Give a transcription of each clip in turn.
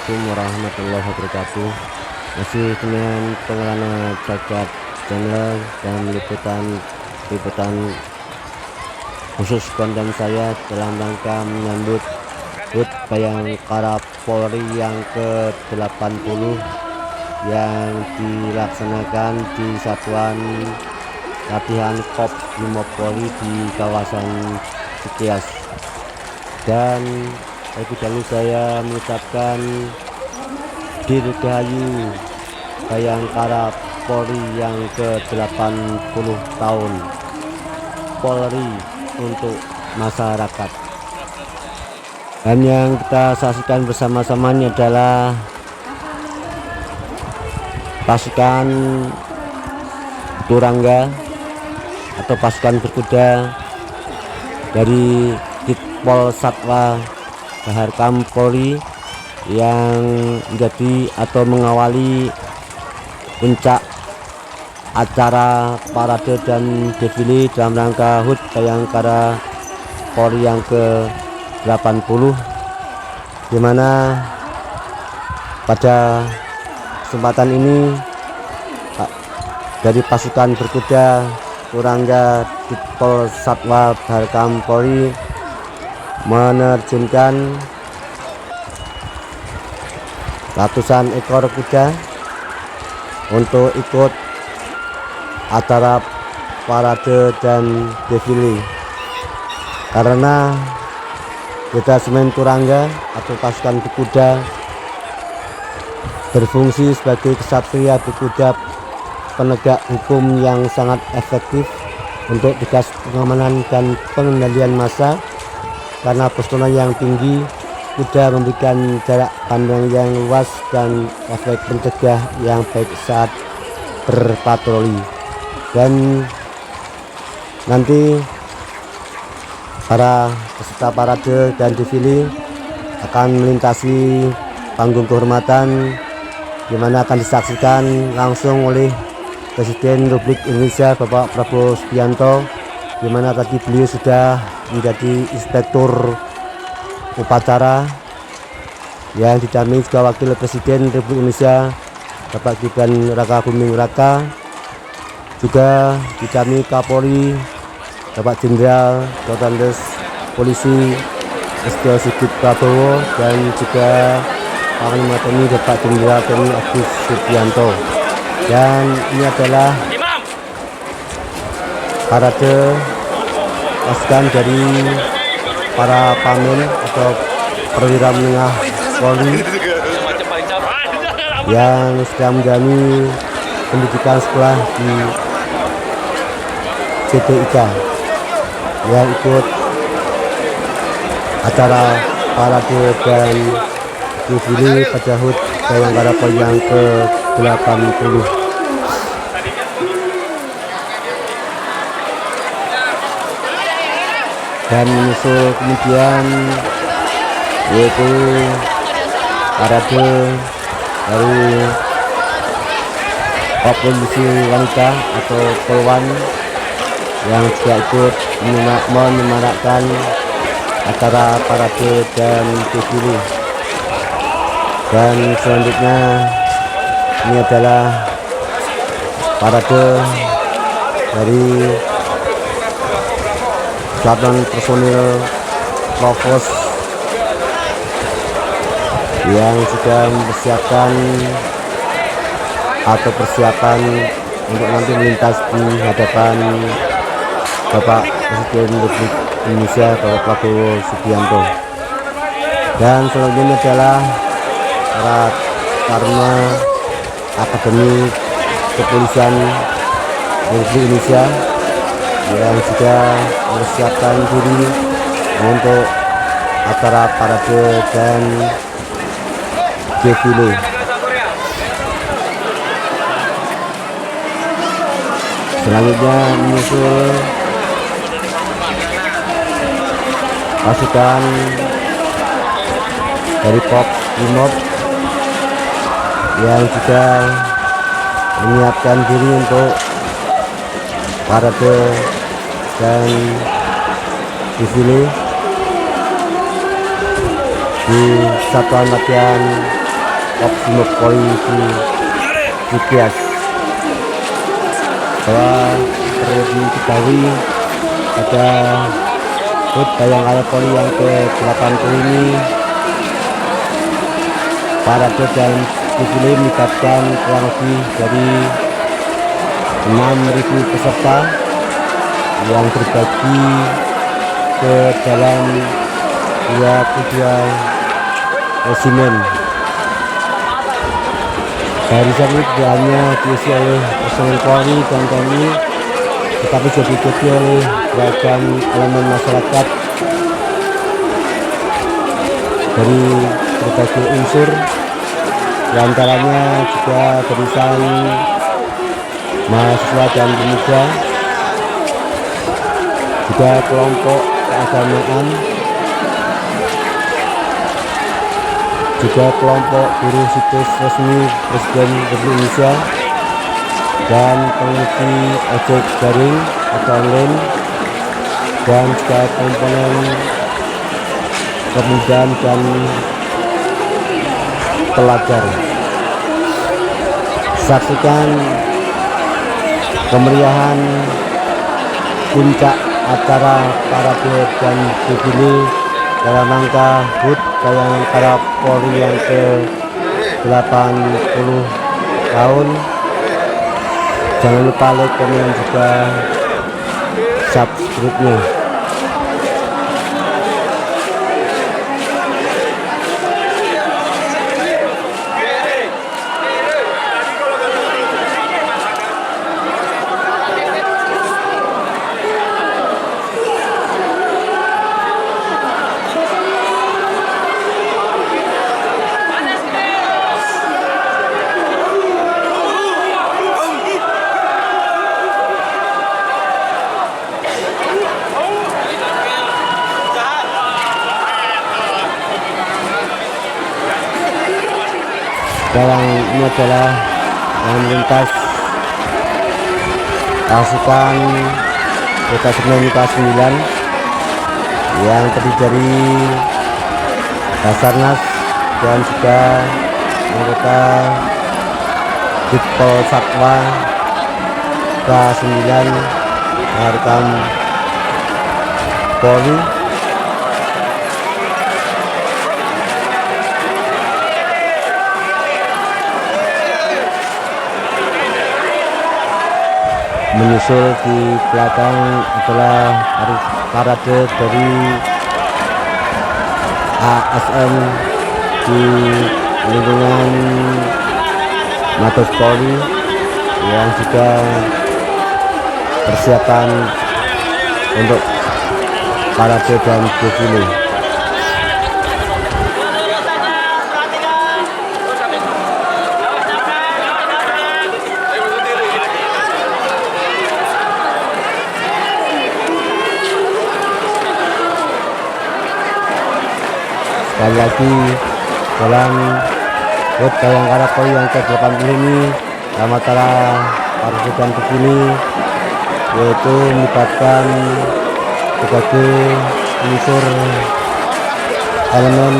Assalamualaikum warahmatullahi wabarakatuh. Masih dengan pengelana cacat channel dan liputan khusus konten saya dalam rangka menyambut HUT Bayangkara Polri yang ke-80 yang dilaksanakan di Satuan Latihan Korps Brimob Polri di kawasan Cikeas. Dan lebih dahulu saya mengucapkan Dirgahayu Bayangkara Polri yang ke-80 tahun Polri untuk masyarakat. Dan yang kita saksikan bersama-sama ini adalah pasukan turangga atau pasukan berkuda dari Ditpol Satwa Baharkam Polri yang menjadi atau mengawali puncak acara parade dan defile dalam rangka HUT Bayangkara Polri yang ke-80, dimana pada kesempatan ini dari pasukan berkuda turangga Ditpol Satwa Baharkam Polri menerjunkan ratusan ekor kuda untuk ikut acara parade dan defile, karena Detesmen Turangga atau pasukan berkuda berfungsi sebagai kesatria berkuda penegak hukum yang sangat efektif untuk tugas pengamanan dan pengendalian massa. Karena posturnya yang tinggi, kuda memberikan jarak pandang yang luas dan efek pencegah yang baik saat berpatroli. Dan nanti para peserta parade dan defile akan melintasi panggung kehormatan, di mana akan disaksikan langsung oleh Presiden Republik Indonesia Bapak Prabowo Subianto, di mana tadi beliau sudah menjadi inspektur upacara, yang didampingi juga Wakil Presiden Republik Indonesia Bapak Gibran Raka Buming Raka, juga didampingi Kapolri Bapak Jenderal Komandan Polisi Listio Sigit Prabowo, dan juga Panglima TNI Bapak Jenderal TNI Agus Subianto. Dan ini adalah parade pasukan dari para pamen atau perwira menengah Polri yang sedang menjalani pendidikan sekolah di CTIK, yang ikut acara parade dan defile pada HUT Bayangkara Polri yang ke-80. Dan menyusul kemudian yaitu parade dari polisi wanita atau Polwan yang juga ikut menyemarakkan acara parade dan defile. Dan selanjutnya ini adalah parade dari Satuan Personil Provos yang sudah mempersiapkan atau persiapan untuk nanti melintas di hadapan Bapak Presiden Republik Indonesia Bapak Prabowo Subianto. Dan selanjutnya adalah para Taruna Akademi Kepolisian Republik Indonesia yang sudah mempersiapkan diri untuk acara parade dan defile. Selanjutnya menyusul pasukan dari Korps Brimob yang juga menyiapkan diri untuk parade dan defile di Satuan Latihan Opsimopoli Cikias. Bahwa perlu diketahui pada HUT Bayangkara Polri yang ke-80 ini parade dan defile melibatkan kurang lebih dari 6.000 peserta yang berbagi ke dalam 22 resimen. Barisan ini tidak hanya diisi oleh personel Polri dan TNI, tetapi juga diikuti oleh beragam elemen masyarakat dari berbagai unsur, diantaranya juga barisan mahasiswa dan pemuda, juga kelompok keagamaan, juga kelompok buruh situs resmi Presiden Republik Indonesia, dan pengemudi ojek daring atau online, dan juga komponen kepemudaan dan pelajar. Saksikan kemeriahan puncak acara parade dan defile dalam rangka HUT Bayangkara Polri yang ke-80 tahun. Jangan lupa like, komen, dan juga subscribe-nya. Sekarang ini adalah lalu lintas pasukan Detasemen K9 yang terdiri dari Basarnas dan juga anggota Ditpol Satwa K9 Harkam Polri. Menyusul di belakang adalah parade dari ASN di lingkungan Mabes Polri yang juga persiapan untuk parade dan defile. Sekali lagi, dalam HUT Bayangkara Polri yang ke-80 ini dalam acara parade dan defile, yaitu melibatkan berbagai unsur elemen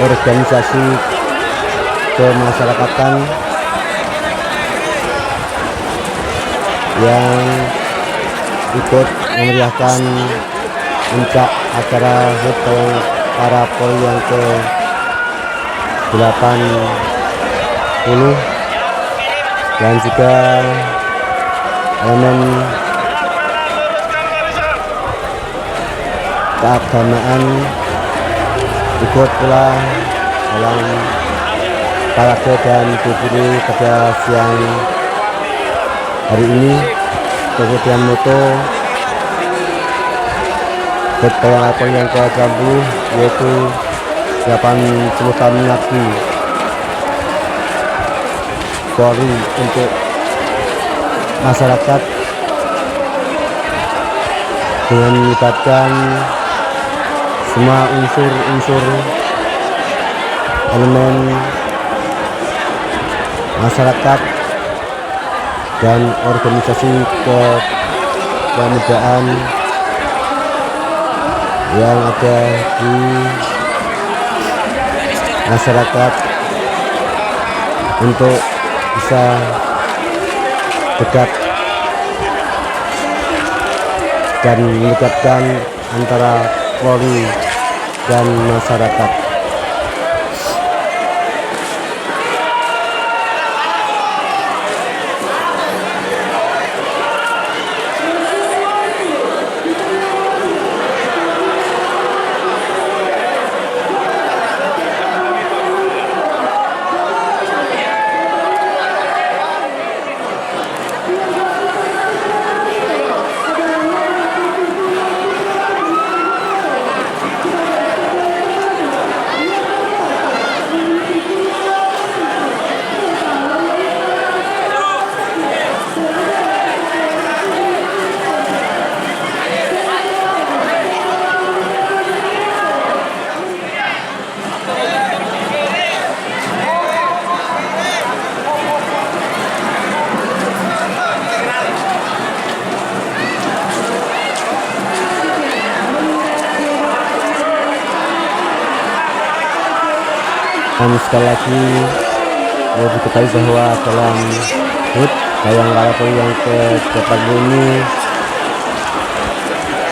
organisasi kemasyarakatan yang ikut memeriahkan puncak acara HUT Bayangkara Polri yang ke-80 dan juga elemen keagamaan ikut pula dalam parade dan defile pada siang hari ini. Kemudian moto HUT Bayangkara Polri yang ke-80 yaitu 80 tahun lagi Polri untuk masyarakat, dengan melibatkan semua unsur-unsur elemen masyarakat dan organisasi kepemudaan yang ada di masyarakat untuk bisa dekat dan mendekatkan antara Polri dan masyarakat. Dan sekali lagi diketahui bahwa dalam HUT Bayangkara Polri yang ke-80 ini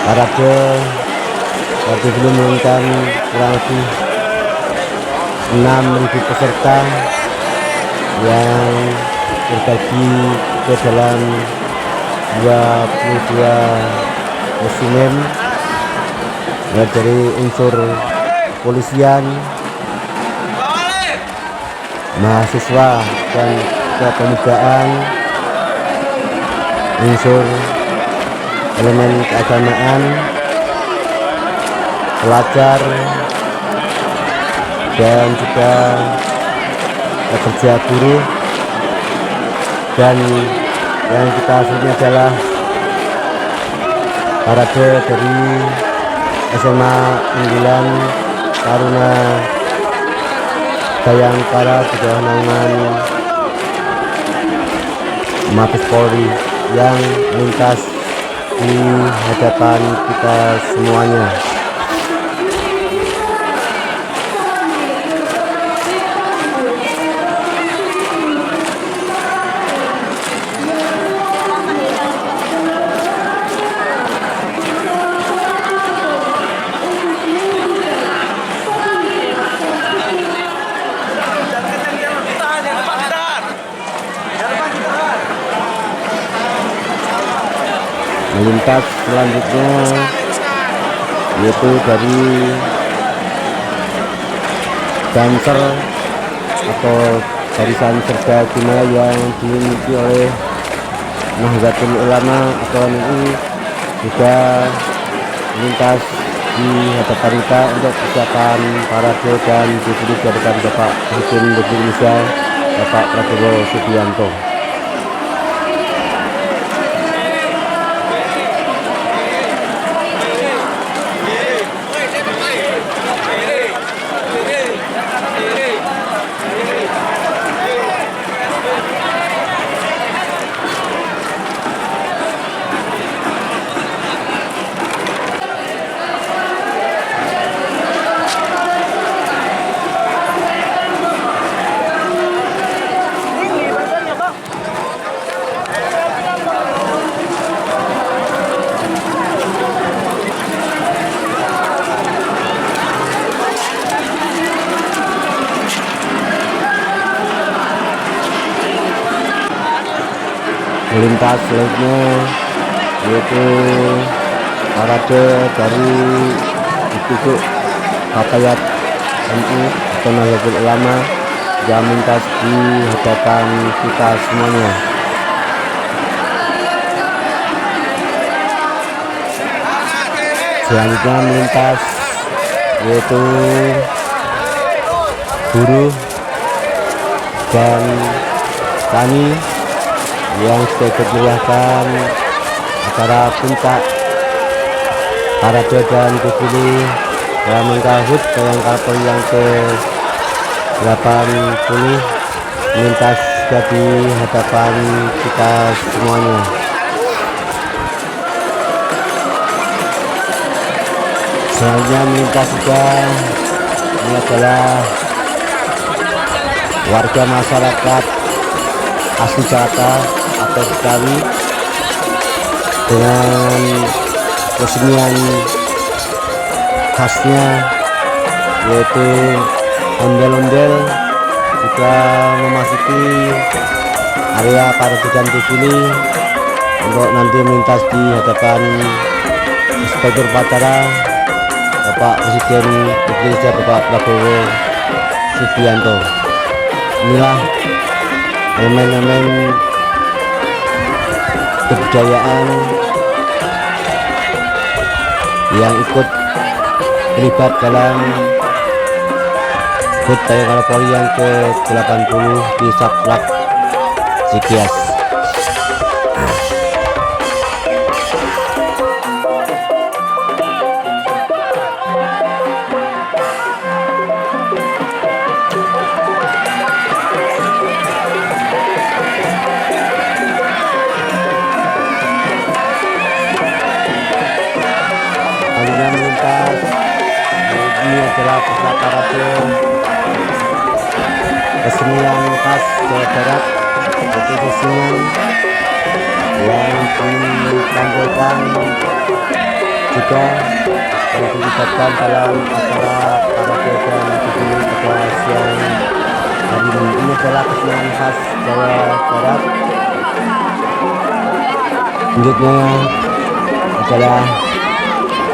parade belum menurunkan kurang lebih 6.000 peserta yang terbagi ke dalam 22 resimen dari unsur kepolisian, mahasiswa dan kepemudaan, unsur elemen keagamaan, pelajar, dan juga pekerja buruh. Dan yang kita hasilnya adalah parade dari SMA Unggulan Taruna Bayangkara di bawah naungan Mabes Polri yang melintas di hadapan kita semuanya. Melintas selanjutnya yaitu dari Banser atau barisan serbaguna yang dimiliki oleh Nahdlatul Ulama atau NU juga melintas di hadapan kita untuk persiapan parade dan dipilih di hadapan Bapak Presiden Republik Indonesia Bapak Prabowo Subianto. Melintas selanjutnya yaitu parade dari Dituk Fatayat NU atau Nahdlatul Ulama yang melintas di hadapan kita semuanya. Selanjutnya melintas yaitu buruh dan tani yang sudah dimeriahkan acara puncak parade dan defile dalam rangka HUT Bayangkara Polri yang ke-80 melintas di hadapan kita semuanya. Selanjutnya melintas juga ini adalah warga masyarakat asli Jakarta atau Betawi dengan kesenian khasnya yaitu ondel-ondel juga memasuki area Parade Cantik ini untuk nanti melintas di hadapan Inspektur Upacara Bapak Presiden Indonesia Bapak Prabowo Subianto. Inilah elemen-elemen kebudayaan yang ikut terlibat dalam HUT Bayangkara Polri yang ke-80 di Saklak Cikias. Selanjutnya melintas, ini adalah peserta parade kesenian khas Jawa Barat, yaitu kesenian yang ditampilkan juga yang dilibatkan dalam acara parade dan defile pada siang hari ini. Ini adalah kesenian khas Jawa Barat. Selanjutnya adalah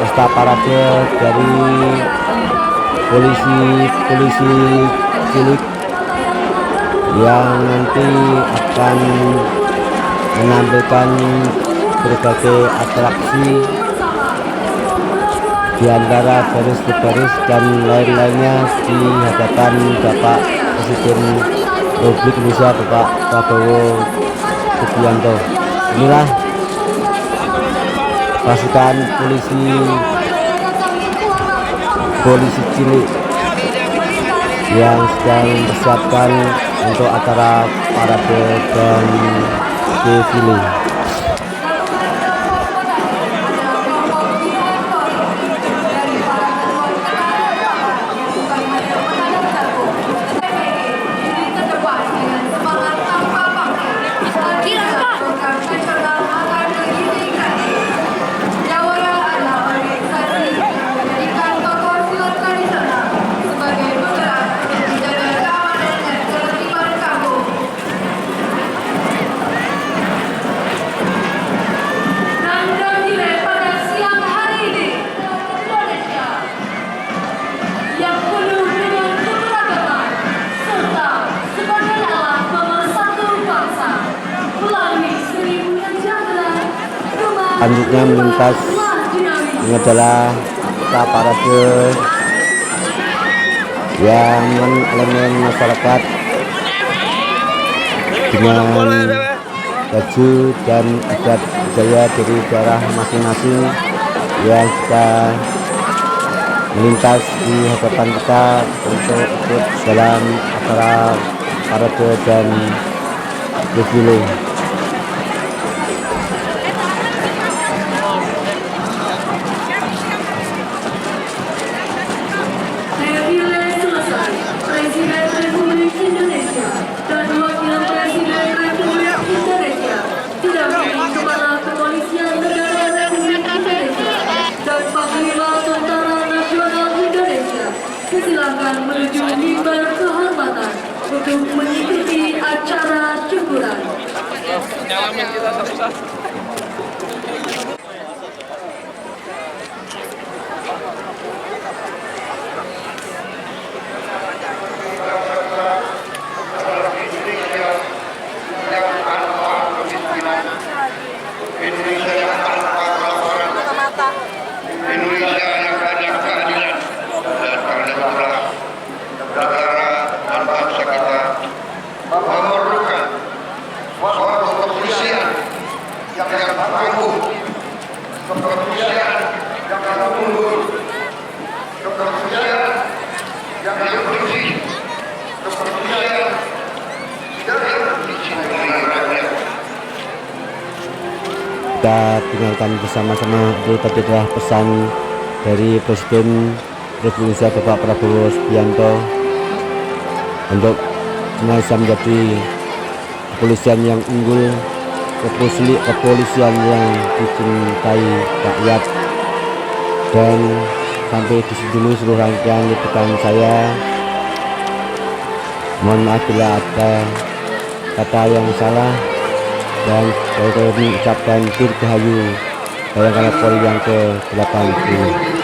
pesta parade dari polisi cilik yang nanti akan menampilkan berbagai atraksi di antara baris-baris dan lain-lainnya di hadapan Bapak Presiden Republik Indonesia Bapak Prabowo Subianto. Inilah pasukan polisi cilik yang sedang mempersiapkan untuk acara parade dan defile. Selanjutnya melintas, ini adalah parade yang elemen masyarakat dengan baju dan adat budaya dari daerah masing-masing yang kita melintas di hadapan kita untuk ikut dalam acara parade dan defile. Presiden Republik Indonesia dan Wakil Presiden Republik Indonesia didampingi Kepala Kepolisian Negara Republik Indonesia dan Panglima Tentara Nasional Indonesia disilakan menuju mimbar kehormatan untuk mengikuti acara syukuran. Indonesia yang ada keadilan dan karena itulah negara dan bangsa kita memerlukan suatu kepolisian yang tangguh, kepolisian yang mundur, kepolisian yang bersih, kepolisian yang dicintai rakyat. Kita dengarkan bersama-sama. Itu tadi adalah pesan dari Presiden Republik Indonesia Bapak Prabowo Subianto untuk bisa menjadi kepolisian yang unggul, kepolisian yang dicintai rakyat. Dan sampai di sini dulu seluruh rangkaian liputan saya. Mohon maaf bila ada kata yang salah, dan saya ucapkan dirgahayu Bayangkara Polri yang ke-80.